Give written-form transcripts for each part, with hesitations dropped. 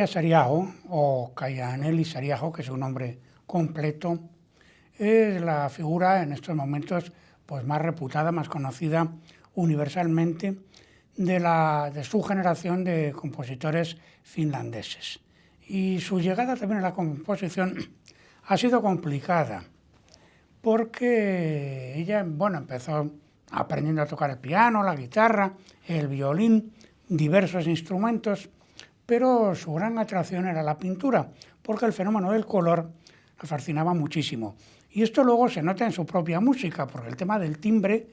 Maria Sariaho, o Kaianeli Sariaho, que es su nombre completo, es la figura en estos momentos pues, más reputada, más conocida universalmente de su generación de compositores finlandeses. Y su llegada también a la composición ha sido complicada, porque ella empezó aprendiendo a tocar el piano, la guitarra, el violín, diversos instrumentos, pero su gran atracción era la pintura, porque el fenómeno del color la fascinaba muchísimo. Y esto luego se nota en su propia música, porque el tema del timbre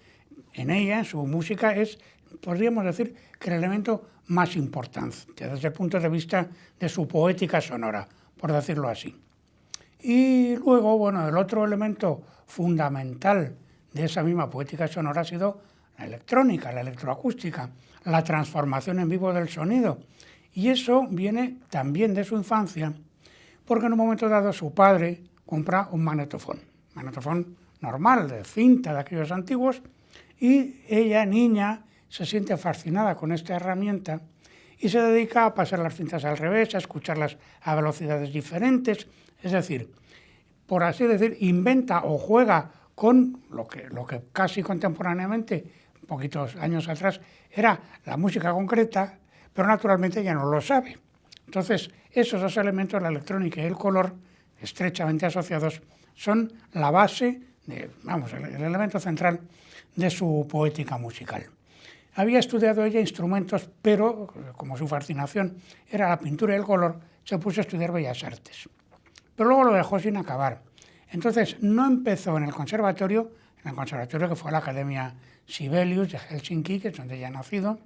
en ella, en su música, es, podríamos decir, que el elemento más importante desde el punto de vista de su poética sonora, por decirlo así. Y luego, el otro elemento fundamental de esa misma poética sonora ha sido la electrónica, la electroacústica, la transformación en vivo del sonido. Y eso viene también de su infancia, porque en un momento dado su padre compra un magnetofón normal, de cinta, de aquellos antiguos, y ella, niña, se siente fascinada con esta herramienta y se dedica a pasar las cintas al revés, a escucharlas a velocidades diferentes, es decir, por así decir, inventa o juega con lo que casi contemporáneamente, poquitos años atrás, era la música concreta, pero naturalmente ella no lo sabe. Entonces, esos dos elementos, la electrónica y el color, estrechamente asociados, son la base, el elemento central de su poética musical. Había estudiado ella instrumentos, pero como su fascinación era la pintura y el color, se puso a estudiar Bellas Artes. Pero luego lo dejó sin acabar. Entonces, no empezó en el conservatorio que fue la Academia Sibelius de Helsinki, que es donde ella ha nacido,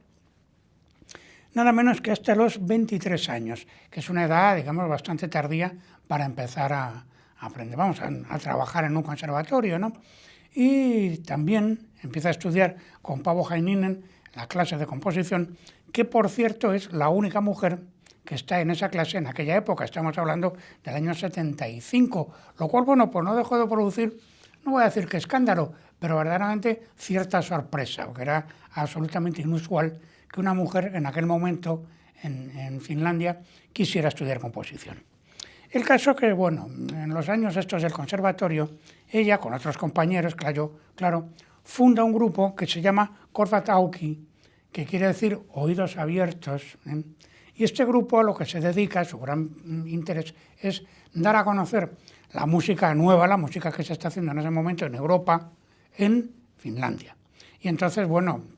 nada menos que hasta los 23 años, que es una edad, digamos, bastante tardía para empezar a aprender, a trabajar en un conservatorio, ¿no? Y también empieza a estudiar con Paavo Hänninen la clase de composición, que por cierto es la única mujer que está en esa clase en aquella época, estamos hablando del año 75, lo cual, pues no dejó de producir, no voy a decir que escándalo, pero verdaderamente cierta sorpresa, porque era absolutamente inusual que una mujer en aquel momento en Finlandia quisiera estudiar composición. El caso que, en los años estos del conservatorio, ella con otros compañeros, claro, funda un grupo que se llama Korvat auki, que quiere decir oídos abiertos, ¿eh? Y este grupo a lo que se dedica, su gran interés, es dar a conocer la música nueva, la música que se está haciendo en ese momento en Europa, en Finlandia. Y entonces,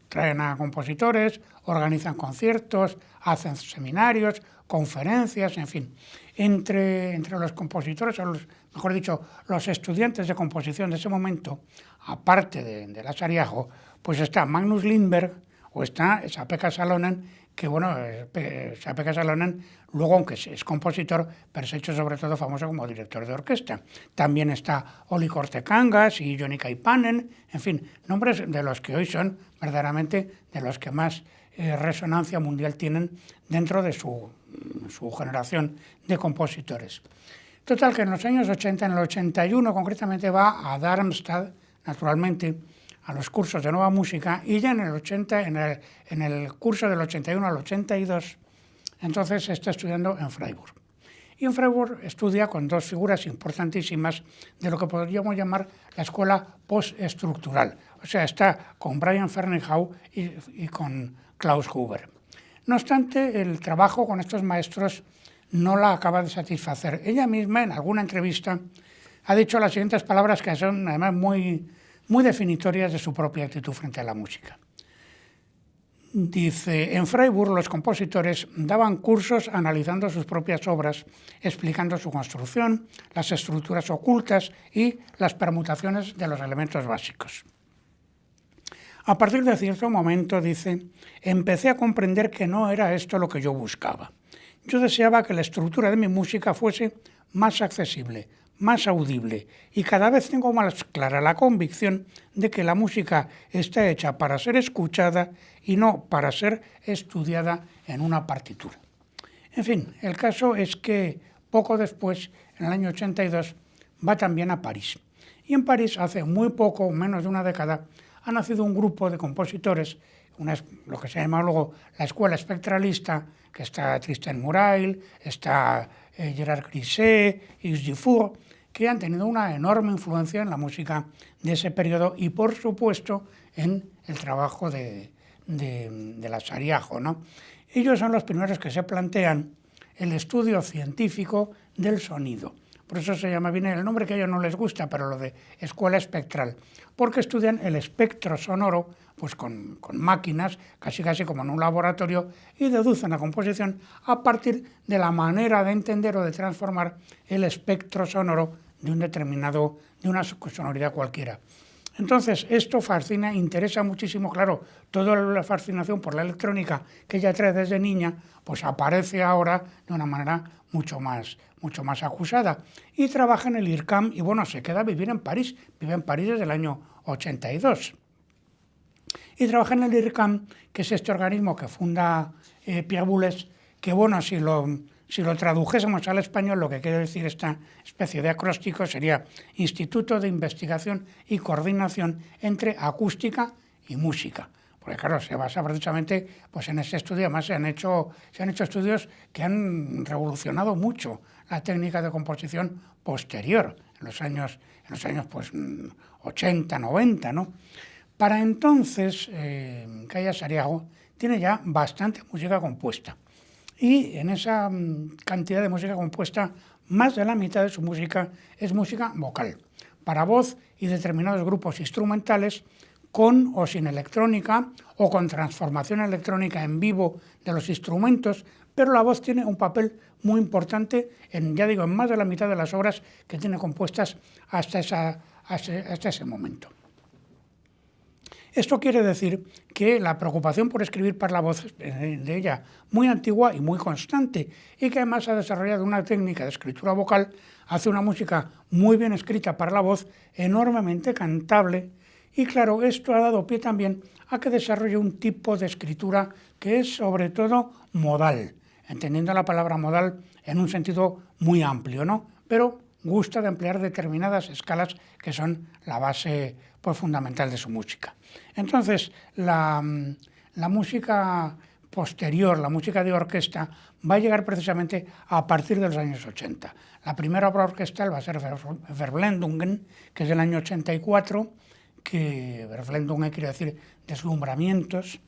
traen a compositores, organizan conciertos, hacen seminarios, conferencias, en fin. Entre los compositores, o mejor dicho, los estudiantes de composición de ese momento, aparte de la Sariaho, pues está Magnus Lindberg o está Esa-Pekka Salonen, que Esa-Pekka Salonen, luego aunque es compositor, pero se ha hecho sobre todo famoso como director de orquesta. También está Olli Kortekangas y Joni Kaipanen, en fin, nombres de los que hoy son verdaderamente de los que más resonancia mundial tienen dentro de su generación de compositores. Total, que en los años 80, en el 81 concretamente, va a Darmstadt, naturalmente, a los cursos de nueva música, y ya en el curso del 81 al 82, entonces está estudiando en Freiburg. Y en Freiburg estudia con dos figuras importantísimas de lo que podríamos llamar la escuela postestructural. O sea, está con Brian Ferneyhough y con Klaus Huber. No obstante, el trabajo con estos maestros no la acaba de satisfacer. Ella misma, en alguna entrevista, ha dicho las siguientes palabras que son además muy definitorias de su propia actitud frente a la música. Dice, en Freiburg los compositores daban cursos analizando sus propias obras, explicando su construcción, las estructuras ocultas y las permutaciones de los elementos básicos. A partir de cierto momento, dice, empecé a comprender que no era esto lo que yo buscaba. Yo deseaba que la estructura de mi música fuese más accesible, más audible, y cada vez tengo más clara la convicción de que la música está hecha para ser escuchada y no para ser estudiada en una partitura. En fin, el caso es que poco después, en el año 82, va también a París. Y en París, hace muy poco, menos de una década, ha nacido un grupo de compositores, lo que se llama luego la Escuela Espectralista, que está Tristan Murail, está Gerard Griset, Yves Dufour, que han tenido una enorme influencia en la música de ese periodo y, por supuesto, en el trabajo de la Sariajo, ¿no? Ellos son los primeros que se plantean el estudio científico del sonido. Por eso se llama, viene el nombre que a ellos no les gusta, pero lo de escuela espectral, porque estudian el espectro sonoro pues con máquinas, casi como en un laboratorio, y deducen la composición a partir de la manera de entender o de transformar el espectro sonoro de una sonoridad cualquiera. Entonces, esto fascina, interesa muchísimo, claro, toda la fascinación por la electrónica que ella trae desde niña, pues aparece ahora de una manera mucho más acusada. Y trabaja en el IRCAM y, bueno, se queda a vivir en París, vive en París desde el año 82. Y trabaja en el IRCAM, que es este organismo que funda Pierre Boulez, que, bueno, si lo tradujésemos al español, lo que quiere decir esta especie de acróstico sería Instituto de Investigación y Coordinación entre Acústica y Música. Porque claro, se basa precisamente pues, en ese estudio. Además se han hecho estudios que han revolucionado mucho la técnica de composición posterior, en los años pues, 80, 90, ¿no? Para entonces, Kaia Saariaho tiene ya bastante música compuesta. Y en esa cantidad de música compuesta, más de la mitad de su música es música vocal, para voz y determinados grupos instrumentales, con o sin electrónica, o con transformación electrónica en vivo de los instrumentos, pero la voz tiene un papel muy importante en más de la mitad de las obras que tiene compuestas hasta ese momento. Esto quiere decir que la preocupación por escribir para la voz es de ella muy antigua y muy constante, y que además ha desarrollado una técnica de escritura vocal, hace una música muy bien escrita para la voz, enormemente cantable, y claro, esto ha dado pie también a que desarrolle un tipo de escritura que es sobre todo modal, entendiendo la palabra modal en un sentido muy amplio, ¿no? Pero gusta de emplear determinadas escalas que son la base pues, fundamental de su música. Entonces, la música posterior, la música de orquesta, va a llegar precisamente a partir de los años 80. La primera obra orquestal va a ser Verblendungen, que es del año 84, que Verblendungen quiere decir deslumbramientos,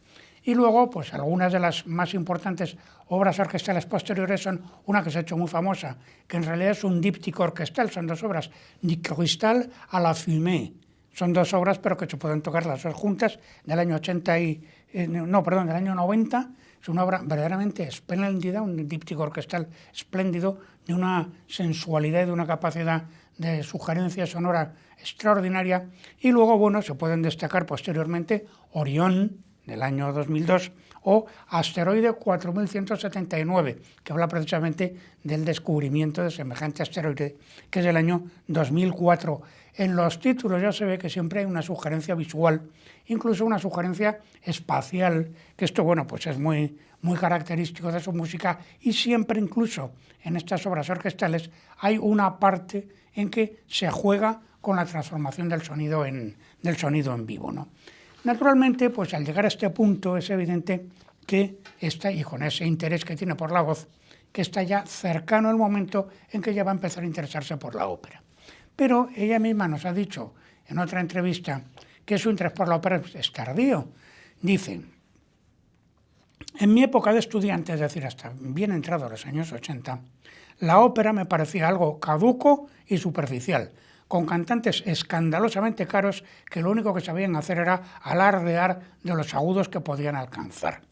y luego, pues algunas de las más importantes obras orquestales posteriores son una que se ha hecho muy famosa, que en realidad es un díptico orquestal, son dos obras, Du Cristal à la Fumée. Son dos obras, pero que se pueden tocar las dos juntas, del año del año 90. Es una obra verdaderamente espléndida, un díptico orquestal espléndido, de una sensualidad y de una capacidad de sugerencia sonora extraordinaria. Y luego, bueno, se pueden destacar posteriormente Orión, del año 2002, o Asteroide 4179, que habla precisamente del descubrimiento de semejante asteroide, que es del año 2004. En los títulos ya se ve que siempre hay una sugerencia visual, incluso una sugerencia espacial, que esto, bueno, pues es muy característico de su música, y siempre, incluso en estas obras orquestales, hay una parte en que se juega con la transformación del sonido en vivo, ¿no? Naturalmente, pues al llegar a este punto es evidente que está, y con ese interés que tiene por la voz, que está ya cercano el momento en que ella va a empezar a interesarse por la ópera. Pero ella misma nos ha dicho en otra entrevista que su interés por la ópera es tardío. Dice, en mi época de estudiante, es decir, hasta bien entrado los años 80, la ópera me parecía algo caduco y superficial, con cantantes escandalosamente caros que lo único que sabían hacer era alardear de los agudos que podían alcanzar.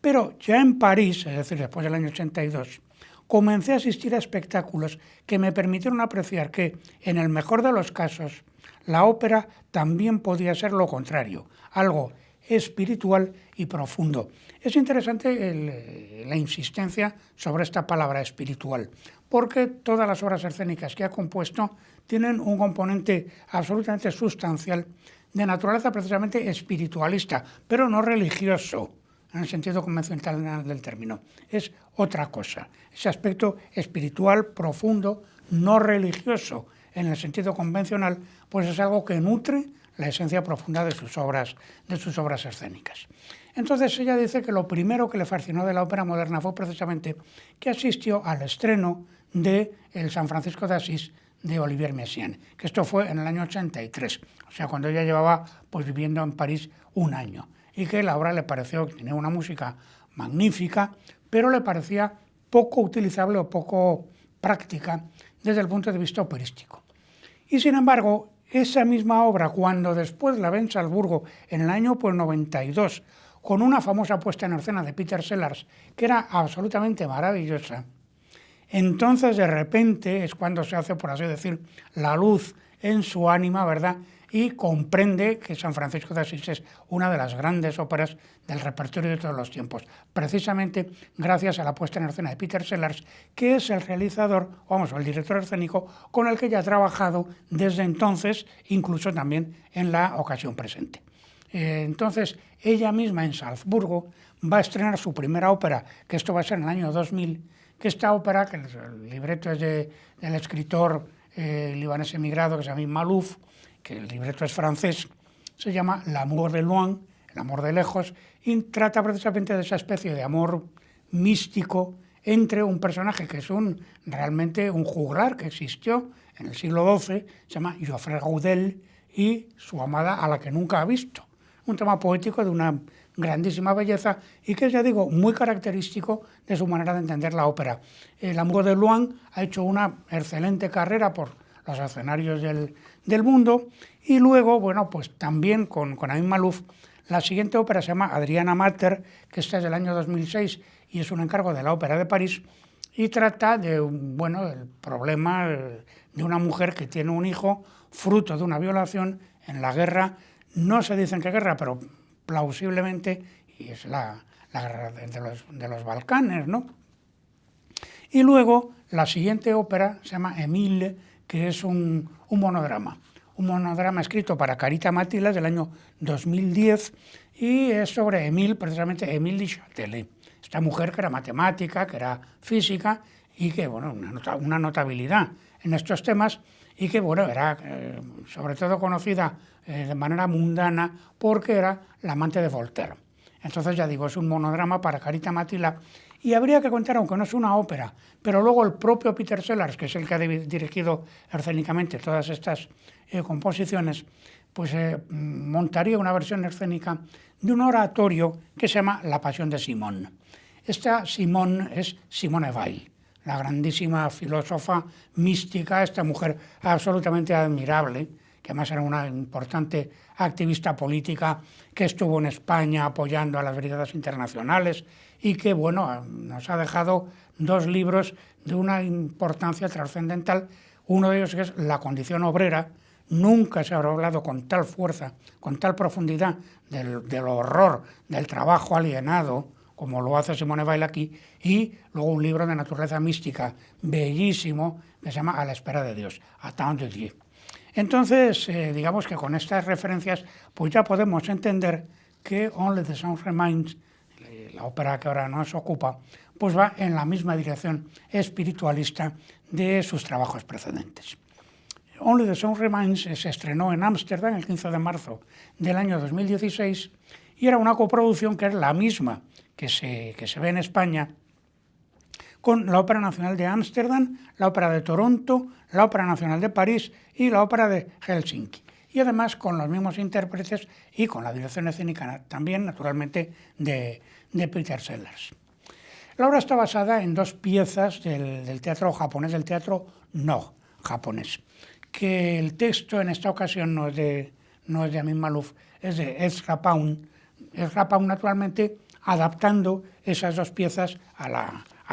Pero ya en París, es decir, después del año 82, comencé a asistir a espectáculos que me permitieron apreciar que, en el mejor de los casos, la ópera también podía ser lo contrario, algo espiritual y profundo. Es interesante la insistencia sobre esta palabra espiritual, porque todas las obras escénicas que ha compuesto tienen un componente absolutamente sustancial de naturaleza precisamente espiritualista, pero no religioso, en el sentido convencional del término. Es otra cosa. Ese aspecto espiritual, profundo, no religioso, en el sentido convencional, pues es algo que nutre la esencia profunda de sus obras escénicas. Entonces ella dice que lo primero que le fascinó de la ópera moderna fue precisamente que asistió al estreno de El San Francisco de Asís de Olivier Messiaen, que esto fue en el año 83, o sea, cuando ella llevaba pues viviendo en París un año, y que la obra le pareció que tenía una música magnífica, pero le parecía poco utilizable o poco práctica desde el punto de vista operístico. Y sin embargo, esa misma obra, cuando después la ve en Salzburgo en el año 92, con una famosa puesta en escena de Peter Sellars, que era absolutamente maravillosa, entonces de repente es cuando se hace, por así decir, la luz en su ánima, ¿verdad?, y comprende que San Francisco de Asís es una de las grandes óperas del repertorio de todos los tiempos, precisamente gracias a la puesta en escena de Peter Sellars, que es el realizador, el director escénico, con el que ya ha trabajado desde entonces, incluso también en la ocasión presente. Entonces, ella misma en Salzburgo va a estrenar su primera ópera, que esto va a ser en el año 2000, que esta ópera, que el libreto es del escritor libanés emigrado, que se llama Malouf, que el libreto es francés, se llama L'amour de loin, el amor de lejos, y trata precisamente de esa especie de amor místico entre un personaje que es realmente un juglar que existió en el siglo XII, se llama Geoffrey Gaudel, y su amada a la que nunca ha visto. Un tema poético de una grandísima belleza y que es, ya digo, muy característico de su manera de entender la ópera. L'amour de loin ha hecho una excelente carrera por los escenarios del mundo, y luego, bueno, pues también con Amin Malouf, la siguiente ópera se llama Adriana Mater, que esta es del año 2006 y es un encargo de la Ópera de París, y trata de, el problema de una mujer que tiene un hijo fruto de una violación en la guerra, no se dice en qué guerra, pero plausiblemente, y es la guerra de los Balcanes, ¿no? Y luego la siguiente ópera se llama Émile, que es un monodrama escrito para Carita Matila del año 2010, y es sobre Émile, precisamente Émile du Châtelet, esta mujer que era matemática, que era física y que, una notabilidad en estos temas, y que, era sobre todo conocida de manera mundana porque era la amante de Voltaire. Entonces, ya digo, es un monodrama para Carita Matila, y habría que contar, aunque no es una ópera, pero luego el propio Peter Sellars, que es el que ha dirigido escénicamente todas estas composiciones, pues montaría una versión escénica de un oratorio que se llama La Pasión de Simón. Esta Simón es Simone Weil, la grandísima filósofa mística, esta mujer absolutamente admirable, que además era una importante activista política que estuvo en España apoyando a las brigadas internacionales y que, nos ha dejado dos libros de una importancia trascendental. Uno de ellos es La condición obrera. Nunca se habrá hablado con tal fuerza, con tal profundidad del horror del trabajo alienado, como lo hace Simone Weil aquí, y luego un libro de naturaleza mística bellísimo que se llama A la espera de Dios, Attente de Dieu. Entonces, digamos que con estas referencias, pues ya podemos entender que Only the Sun Remains, la ópera que ahora nos ocupa, pues va en la misma dirección espiritualista de sus trabajos precedentes. Only the Sun Remains se estrenó en Ámsterdam el 15 de marzo del año 2016 y era una coproducción que es la misma que se ve en España con la Ópera Nacional de Ámsterdam, la Ópera de Toronto, la Ópera Nacional de París y la Ópera de Helsinki. Y además con los mismos intérpretes y con la dirección escénica también, naturalmente, de Peter Sellars. La obra está basada en dos piezas del teatro japonés, del teatro No japonés, que el texto en esta ocasión no es de Amin Malouf, es de Ezra Pound. Ezra Pound, naturalmente, adaptando esas dos piezas a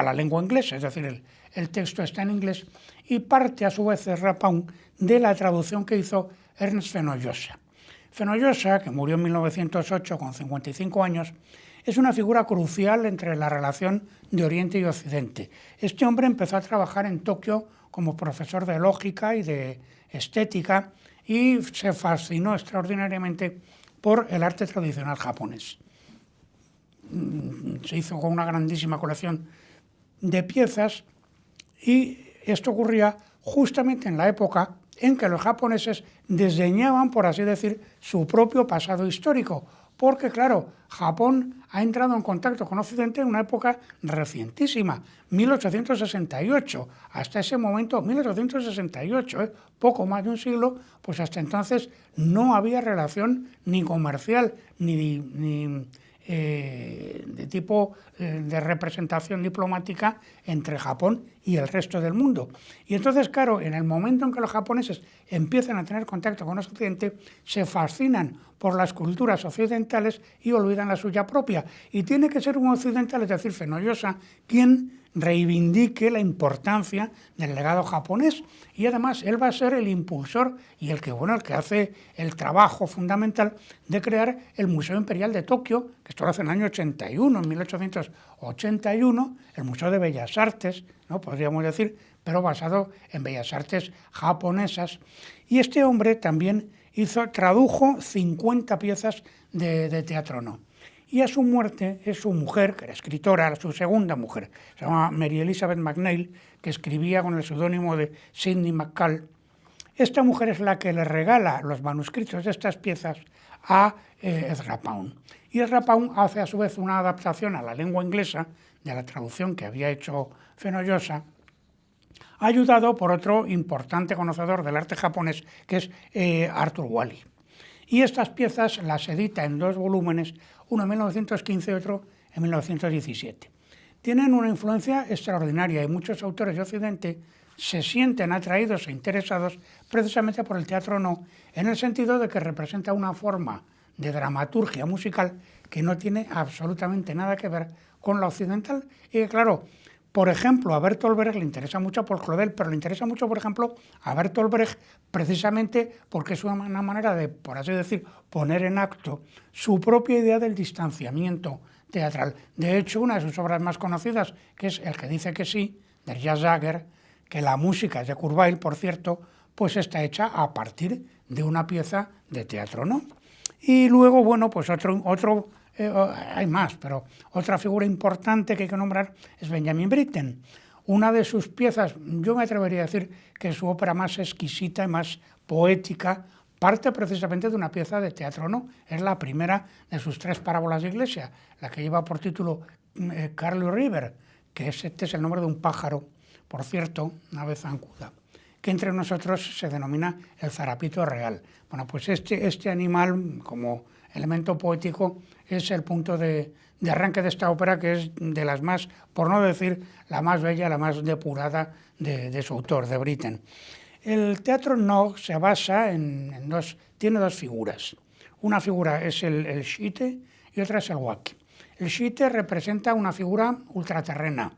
la lengua inglesa, es decir, el texto está en inglés, y parte a su vez Ezra Pound de la traducción que hizo Ernst Fenollosa. Fenollosa, que murió en 1908 con 55 años, es una figura crucial entre la relación de Oriente y Occidente. Este hombre empezó a trabajar en Tokio como profesor de lógica y de estética y se fascinó extraordinariamente por el arte tradicional japonés. Se hizo con una grandísima colección de piezas y esto ocurría justamente en la época en que los japoneses desdeñaban, por así decir, su propio pasado histórico, porque claro, Japón ha entrado en contacto con Occidente en una época recientísima, 1868, hasta ese momento, 1868, poco más de un siglo, pues hasta entonces no había relación ni comercial, ni de tipo de representación diplomática entre Japón y el resto del mundo. Y entonces, claro, en el momento en que los japoneses empiezan a tener contacto con Occidente, se fascinan por las culturas occidentales y olvidan la suya propia. Y tiene que ser un occidental, es decir, Fenollosa, quien reivindique la importancia del legado japonés, y además él va a ser el impulsor y el que hace el trabajo fundamental de crear el Museo Imperial de Tokio, que esto lo hace en el año 81, en 1881, el Museo de Bellas Artes, ¿no?, podríamos decir, pero basado en bellas artes japonesas. Y este hombre también tradujo 50 piezas de teatro no. Y a su muerte es su mujer, que era escritora, su segunda mujer, se llama Mary Elizabeth MacNeil, que escribía con el seudónimo de Sidney McCall. Esta mujer es la que le regala los manuscritos de estas piezas a Ezra Pound. Y Ezra Pound hace a su vez una adaptación a la lengua inglesa de la traducción que había hecho Fenollosa, ayudado por otro importante conocedor del arte japonés, que es Arthur Wallis. Y estas piezas las edita en 2 volúmenes, uno en 1915 y otro en 1917. Tienen una influencia extraordinaria y muchos autores de Occidente se sienten atraídos e interesados precisamente por el teatro no, en el sentido de que representa una forma de dramaturgia musical que no tiene absolutamente nada que ver con la occidental. Y que, claro, por ejemplo, a Bertolt Brecht le interesa mucho por Claudel, pero le interesa mucho, por ejemplo, a Bertolt Brecht precisamente porque es una manera de, por así decir, poner en acto su propia idea del distanciamiento teatral. De hecho, una de sus obras más conocidas, que es El que dice que sí, de Jan Jaeger, que la música es de Kurt Weill, por cierto, pues está hecha a partir de una pieza de teatro no. Y luego, bueno, pues hay más, pero otra figura importante que hay que nombrar es Benjamin Britten. Una de sus piezas, yo me atrevería a decir que su ópera más exquisita y más poética, parte precisamente de una pieza de teatro no. Es la primera de sus 3 parábolas de iglesia, la que lleva por título Carly River, que este es el nombre de un pájaro, por cierto, una ave zancuda, que entre nosotros se denomina el zarapito real. Bueno, pues este animal, como elemento poético, es el punto de arranque de esta ópera, que es de las más, por no decir la más bella, la más depurada de su autor, de Britten. El teatro no se basa tiene 2 figuras. Una figura es el shite y otra es el waki. El shite representa una figura ultraterrena.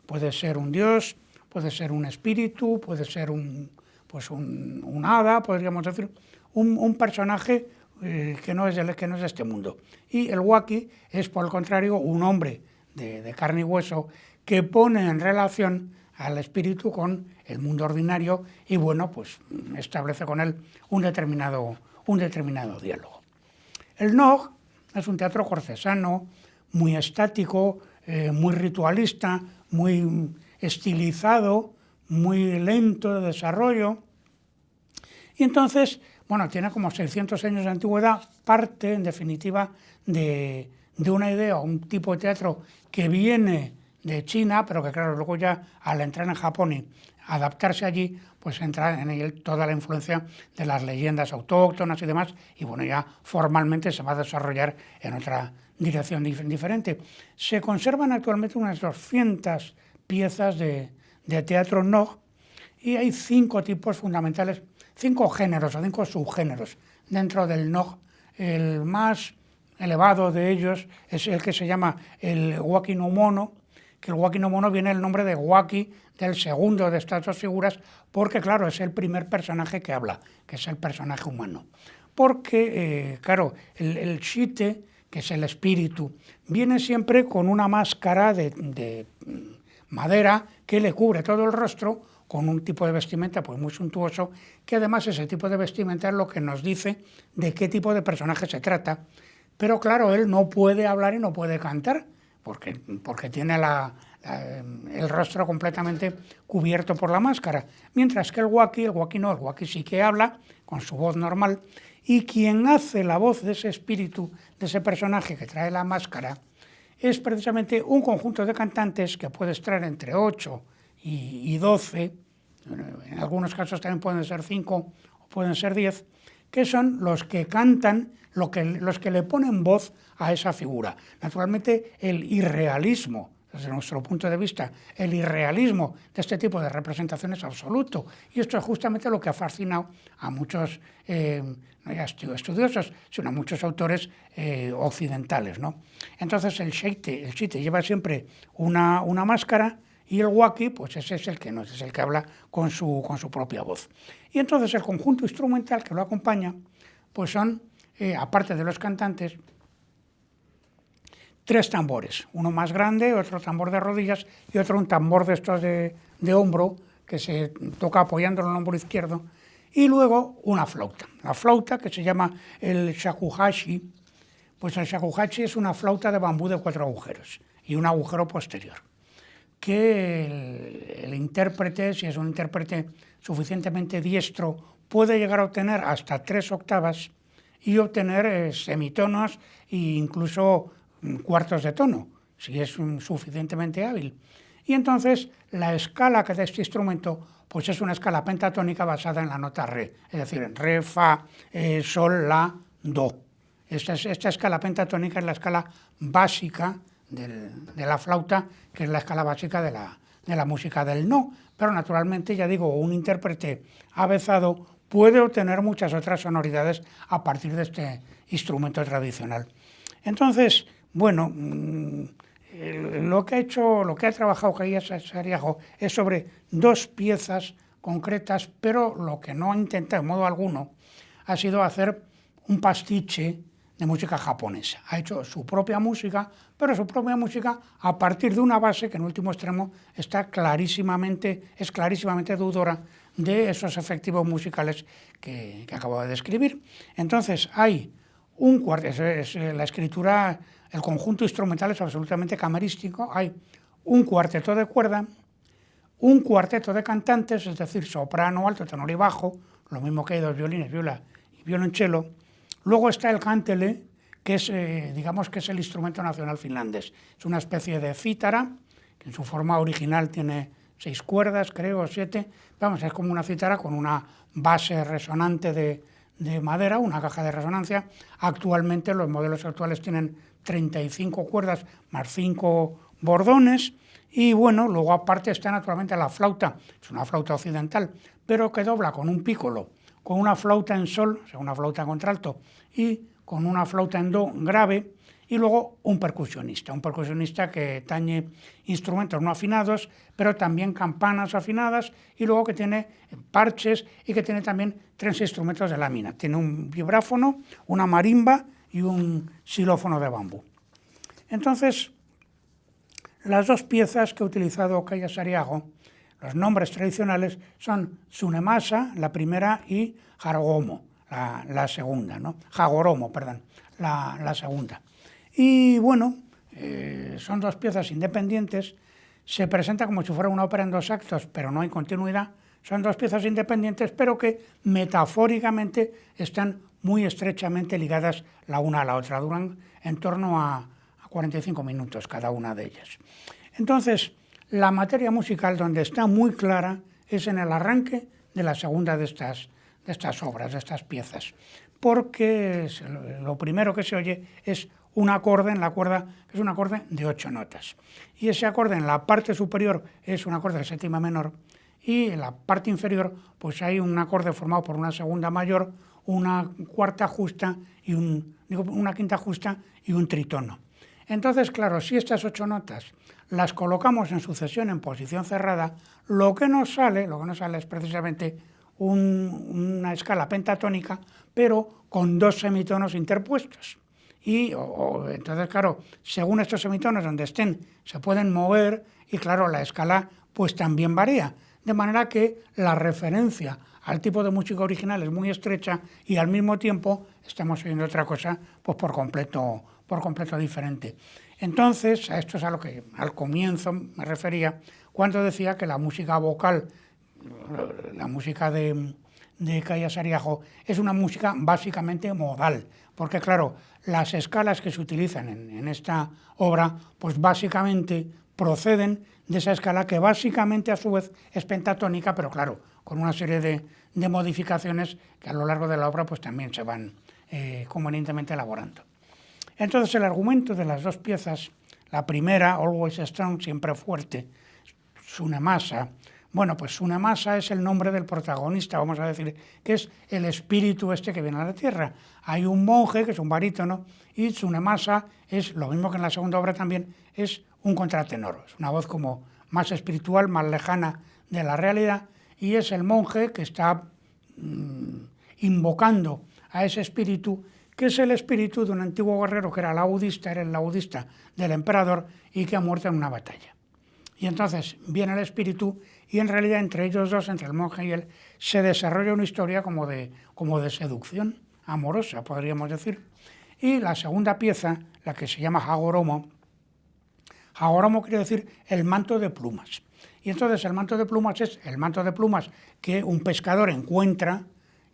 Puede ser un dios, puede ser un espíritu, puede ser un hada, podríamos decir, un personaje que no es de este mundo. Y el waki es, por el contrario, un hombre de carne y hueso que pone en relación al espíritu con el mundo ordinario y, bueno, pues establece con él un determinado diálogo. El Nog es un teatro cortesano, muy estático, muy ritualista, muy estilizado, muy lento de desarrollo. Y entonces, bueno, tiene como 600 años de antigüedad, parte, en definitiva, de una idea, un tipo de teatro que viene de China, pero que, claro, luego ya al entrar en Japón y adaptarse allí, pues entra en él toda la influencia de las leyendas autóctonas y demás, y bueno, ya formalmente se va a desarrollar en otra dirección diferente. Se conservan actualmente unas 200 piezas de teatro no, y hay 5 tipos fundamentales, 5 géneros o 5 subgéneros dentro del no. El más elevado de ellos es el que se llama el waki no mono, que el waki no mono viene el nombre de waki, del segundo de estas 2 figuras, porque, claro, es el primer personaje que habla, que es el personaje humano. Porque, claro, el shite, que es el espíritu, viene siempre con una máscara de madera que le cubre todo el rostro, con un tipo de vestimenta pues muy suntuoso, que además ese tipo de vestimenta es lo que nos dice de qué tipo de personaje se trata. Pero claro, él no puede hablar y no puede cantar, porque tiene la el rostro completamente cubierto por la máscara, mientras que el waki no, el waki sí que habla con su voz normal, y quien hace la voz de ese espíritu, de ese personaje que trae la máscara, es precisamente un conjunto de cantantes que puede estar entre 8 y 12, en algunos casos también pueden ser 5 o pueden ser 10, que son los que cantan, los que le ponen voz a esa figura. Naturalmente, el irrealismo, desde nuestro punto de vista, el irrealismo de este tipo de representación es absoluto. Y esto es justamente lo que ha fascinado a muchos, no ya estudiosos, sino a muchos autores occidentales, ¿no? Entonces el sheite lleva siempre una máscara, y el waki, pues ese es el que no, es el que habla con su propia voz. Y entonces el conjunto instrumental que lo acompaña, pues son, aparte de los cantantes, 3 tambores, uno más grande, otro tambor de rodillas y otro un tambor de estos de hombro que se toca apoyándolo en el hombro izquierdo, y luego una flauta. La flauta, que se llama el shakuhachi, pues el shakuhachi es una flauta de bambú de 4 agujeros y un agujero posterior, que el intérprete, si es un intérprete suficientemente diestro, puede llegar a obtener hasta 3 octavas y obtener semitonos e incluso cuartos de tono, si es suficientemente hábil. Y entonces la escala que da este instrumento pues es una escala pentatónica basada en la nota re, es decir, re, fa, sol, la, do. Esta escala pentatónica es la escala básica de la flauta, que es la escala básica de la música del no, pero naturalmente, ya digo, un intérprete avezado puede obtener muchas otras sonoridades a partir de este instrumento tradicional. Entonces, bueno, lo que ha trabajado Kaija Saariaho es sobre 2 piezas concretas, pero lo que no ha intentado de modo alguno ha sido hacer un pastiche de música japonesa. Ha hecho su propia música, pero su propia música a partir de una base que en último extremo es clarísimamente deudora de esos efectivos musicales que acabo de describir. Entonces hay un cuarteto, la escritura, el conjunto instrumental es absolutamente camerístico, hay un cuarteto de cuerda, un cuarteto de cantantes, es decir, soprano, alto, tenor y bajo, lo mismo que hay 2 violines, viola y violonchelo. Luego está el kantele, que es, digamos que es el instrumento nacional finlandés. Es una especie de cítara, que en su forma original tiene 6 cuerdas, creo, 7. Vamos, es como una cítara con una base resonante de madera, una caja de resonancia. Actualmente, los modelos actuales tienen 35 cuerdas más 5 bordones. Y bueno, luego aparte está naturalmente la flauta, es una flauta occidental, pero que dobla con un pícolo, con una flauta en sol, o sea, una flauta en contralto, y con una flauta en do grave, y luego un percusionista que tañe instrumentos no afinados, pero también campanas afinadas, y luego que tiene parches y que tiene también 3 instrumentos de lámina. Tiene un vibráfono, una marimba y un xilófono de bambú. Entonces, las 2 piezas que ha utilizado Kaija Saariaho, los nombres tradicionales, son Tsunemasa, la primera, y Hagoromo, la segunda, ¿no? Hagoromo, perdón, la segunda. Y bueno, son 2 piezas independientes, se presenta como si fuera una ópera en 2 actos, pero no hay continuidad. Son 2 piezas independientes, pero que metafóricamente están muy estrechamente ligadas la una a la otra, duran en torno a 45 minutos cada una de ellas. Entonces, la materia musical donde está muy clara es en el arranque de la segunda de estas obras, de estas piezas, porque lo primero que se oye es un acorde en la cuerda, que es un acorde de 8 notas. Y ese acorde en la parte superior es un acorde de séptima menor, y en la parte inferior pues hay un acorde formado por una segunda mayor, una cuarta justa y una quinta justa y un tritono. Entonces, claro, si estas 8 notas las colocamos en sucesión en posición cerrada, lo que nos sale es precisamente una escala pentatónica, pero con 2 semitonos interpuestos. Y entonces, claro, según estos semitonos donde estén, se pueden mover y, claro, la escala pues también varía. De manera que la referencia al tipo de música original es muy estrecha y al mismo tiempo estamos oyendo otra cosa pues por completo diferente. Entonces, a esto es a lo que al comienzo me refería cuando decía que la música vocal, la música de Callas Ariajo, es una música básicamente modal, porque claro, las escalas que se utilizan en esta obra, pues básicamente proceden de esa escala que básicamente a su vez es pentatónica, pero claro, con una serie de modificaciones que a lo largo de la obra pues también se van convenientemente elaborando. Entonces el argumento de las dos piezas, la primera, Always Strong, siempre fuerte, Tsunemasa, bueno, pues Tsunemasa es el nombre del protagonista, vamos a decir, que es el espíritu este que viene a la Tierra. Hay un monje, que es un barítono, y Tsunemasa es, lo mismo que en la segunda obra también, es un contratenor, es una voz como más espiritual, más lejana de la realidad, y es el monje que está invocando a ese espíritu, que es el espíritu de un antiguo guerrero que era el laudista del emperador y que ha muerto en una batalla. Y entonces viene el espíritu y en realidad entre ellos dos, entre el monje y él, se desarrolla una historia como de seducción amorosa, podríamos decir. Y la segunda pieza, la que se llama Hagoromo, Hagoromo quiere decir el manto de plumas. Y entonces el manto de plumas es el manto de plumas que un pescador encuentra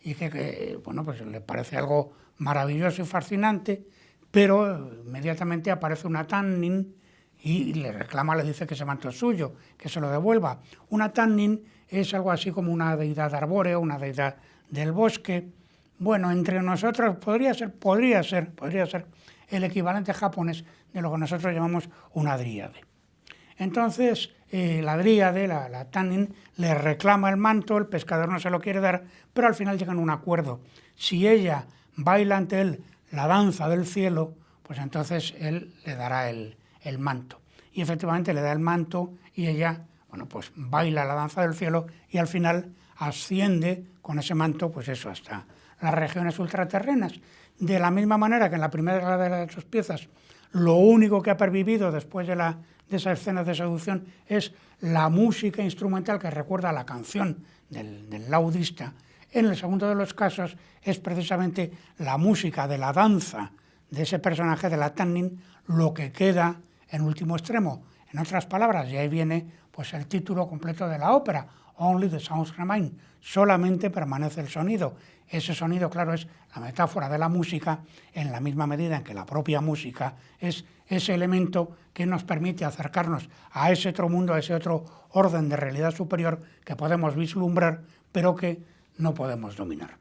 y que bueno, pues le parece algo maravilloso y fascinante, pero inmediatamente aparece una Tannin y le reclama, le dice que ese manto es suyo, que se lo devuelva. Una Tannin es algo así como una deidad arbórea, una deidad del bosque. Bueno, entre nosotros podría ser el equivalente japonés de lo que nosotros llamamos una dríade. Entonces, la dríade, la Tannin, le reclama el manto, el pescador no se lo quiere dar, pero al final llegan a un acuerdo. Si ella baila ante él la danza del cielo, pues entonces él le dará el manto. Y efectivamente le da el manto y ella, bueno, pues baila la danza del cielo y al final asciende con ese manto, pues eso, hasta las regiones ultraterrenas. De la misma manera que en la primera de las dos piezas, lo único que ha pervivido después de esa escena de seducción es la música instrumental que recuerda a la canción del laudista. En el segundo de los casos es precisamente la música de la danza de ese personaje de la Tannin lo que queda en último extremo. En otras palabras, y ahí viene pues el título completo de la ópera, Only the Sounds Remain, solamente permanece el sonido. Ese sonido, claro, es la metáfora de la música en la misma medida en que la propia música es ese elemento que nos permite acercarnos a ese otro mundo, a ese otro orden de realidad superior que podemos vislumbrar, pero que no podemos dominar.